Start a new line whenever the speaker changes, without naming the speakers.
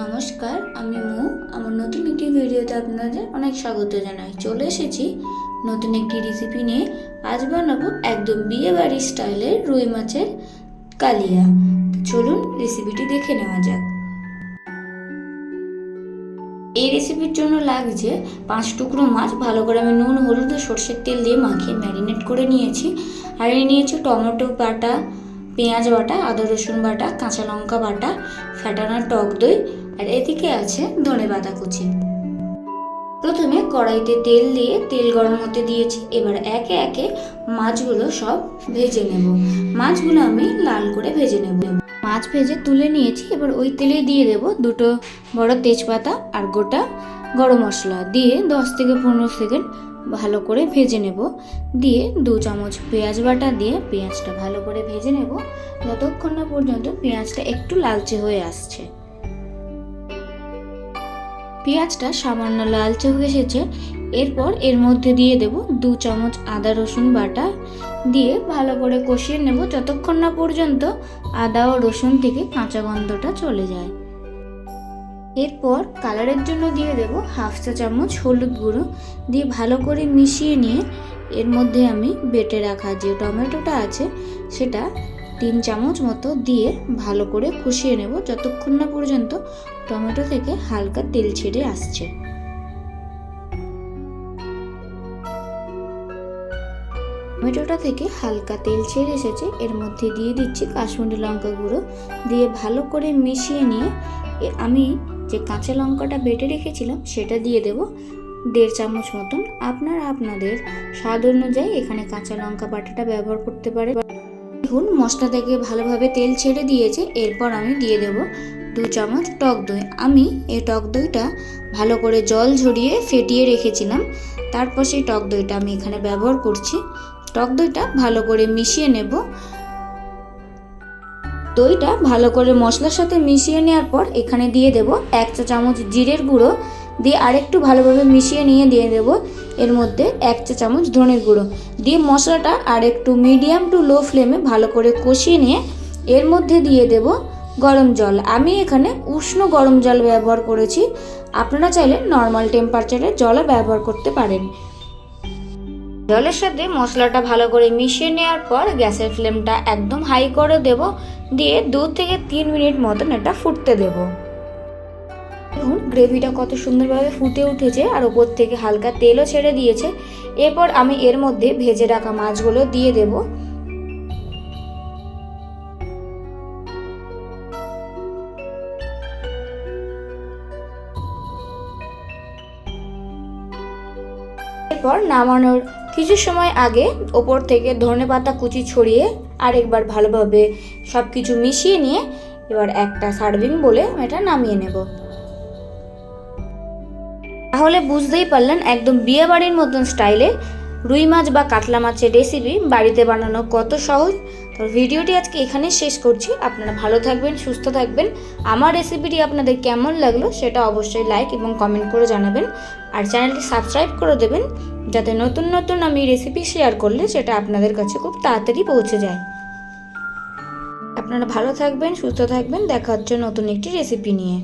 নমস্কার, আমি মু। আমার নতুন একটি ভিডিওতে আপনাদের অনেক স্বাগত জানাই। চলে এসেছি নতুন একটি রেসিপি নিয়ে। আজ বানাবো একদম বিয়ে বাড়ির স্টাইলের রুই মাছের কালিয়া। চলুন রেসিপিটি দেখে নেওয়া যাক। এই রেসিপির জন্য লাগছে 5 টুকরো মাছ। ভালো করে আমি নুন, হলুদ ও সরষের তেল দিয়ে মাখিয়ে ম্যারিনেট করে নিয়েছি। আর নিয়েছি টমেটো বাটা, পেঁয়াজ বাটা, আদা রসুন বাটা, কাঁচা লঙ্কা বাটা, ফ্যাটানো টক দই, আর এদিকে আছে ধনেপাতা কুচি। প্রথমে কড়াইতে তেল দিয়ে তেল গরম হতে দিয়েছি। এবার একে একে মাছগুলো সব ভেজে নেব। মাছগুলো আমি লাল করে ভেজে নেব। মাছ ভেজে তুলে নিয়েছি। এবার ওই তেলে দিয়ে দেব 2 বড় তেজপাতা আর গোটা গরম মশলা দিয়ে 10 থেকে 15 সেকেন্ড ভালো করে ভেজে নেব। দিয়ে 2 চামচ পেঁয়াজ বাটা দিয়ে পেঁয়াজটা ভালো করে ভেজে নেব যতক্ষণ না পর্যন্ত পেঁয়াজটা একটু লালচে হয়ে আসছে। পেঁয়াজটা সামান্য লালচে হয়ে এসেছে। এরপর এর মধ্যে দিয়ে দেব 2 চামচ আদা রসুন বাটা দিয়ে ভালো করে কষিয়ে নেব যতক্ষণ না পর্যন্ত আদা ও রসুন থেকে কাঁচা গন্ধটা চলে যায়। এরপর কালারের জন্য দিয়ে দেব 1/2 চা চামচ হলুদ গুঁড়ো দিয়ে ভালো করে মিশিয়ে নিয়ে এর মধ্যে আমি বেটে রাখা যে টমেটোটা আছে সেটা 3 চামচ মতো দিয়ে ভালো করে কষিয়ে নেব যতক্ষণ না পর্যন্ত টমেটো থেকে হালকা তেল ছেড়ে আসছে। টমেটোটা থেকে হালকা তেল ছেড়ে এসেছে। এর মধ্যে দিয়ে দিচ্ছি কাশ্মীরি লঙ্কা গুঁড়ো দিয়ে ভালো করে মিশিয়ে নিয়ে আমি যে কাঁচা লঙ্কাটা বেটে রেখেছিলাম সেটা দিয়ে দেব 1.5 চামচ মতন। আপনারা আপনাদের স্বাদ অনুযায়ী এখানে কাঁচা লঙ্কা বাটাটা ব্যবহার করতে পারেন। দেখুন মশলা থেকে ভালোভাবে তেল ছেড়ে দিয়েছে। এরপর আমি দিয়ে দেব 2 চামচ টক দই। আমি এই টক দইটা ভালো করে জল ঝরিয়ে ফেটিয়ে রেখেছিলাম। তারপর সেই টক দইটা আমি এখানে ব্যবহার করছি। টক দইটা ভালো করে মিশিয়ে নেব। দইটা ভালো করে মশলার সাথে মিশিয়ে নেওয়ার পর এখানে দিয়ে দেব 1 চা চামচ জিরের গুঁড়ো দিয়ে আরেকটু ভালোভাবে মিশিয়ে নিয়ে দিয়ে দেব এর মধ্যে 1 চা চামচ ধনের গুঁড়ো দিয়ে মশলাটা আরেকটু মিডিয়াম টু লো ফ্লেমে ভালো করে কষিয়ে নিয়ে এর মধ্যে দিয়ে দেব গরম জল। আমি এখানে উষ্ণ গরম জল ব্যবহার করেছি। আপনারা চাইলে নর্মাল টেম্পারেচারের জলও ব্যবহার করতে পারেন। জলের সাথে মশলাটা ভালো করে মিশিয়ে নেওয়ার পর গ্যাসের ফ্লেমটা একদম হাই করে দেব দিয়ে 2 থেকে 3 মিনিট মতন এটা ফুটতে দেব। দেখুন গ্রেভিটা কত সুন্দরভাবে ফুটে উঠেছে আর ওপর থেকে হালকা তেলও ছেড়ে দিয়েছে। এরপর আমি এর মধ্যে ভেজে রাখা মাছগুলো দিয়ে দেব। এরপর নামানোর কিছু সময় আগে ওপর থেকে ধনেপাতা কুচি ছড়িয়ে আরেকবার ভালোভাবে সব কিছু মিশিয়ে নিয়ে এবার একটা সার্ভিং বলে এটা নামিয়ে নেব। তাহলে বুঝতেই পারলেন একদম বিয়ে বাড়ির মতন স্টাইলে রুই মাছ বা কাতলা মাছের রেসিপি বাড়িতে বানানো কত সহজ। তো ভিডিওটি আজকে এখানে শেষ করছি। আপনারা ভালো থাকবেন, সুস্থ থাকবেন। আমার রেসিপিটি আপনাদের কেমন লাগলো সেটা অবশ্যই লাইক এবং কমেন্ট করে জানাবেন। আর চ্যানেলটি সাবস্ক্রাইব করে দেবেন যাতে নতুন নতুন আমি রেসিপি শেয়ার করলে সেটা আপনাদের কাছে খুব তাড়াতাড়ি পৌঁছে যায়। আপনারা ভালো থাকবেন, সুস্থ থাকবেন। দেখা হচ্ছে নতুন একটি রেসিপি নিয়ে।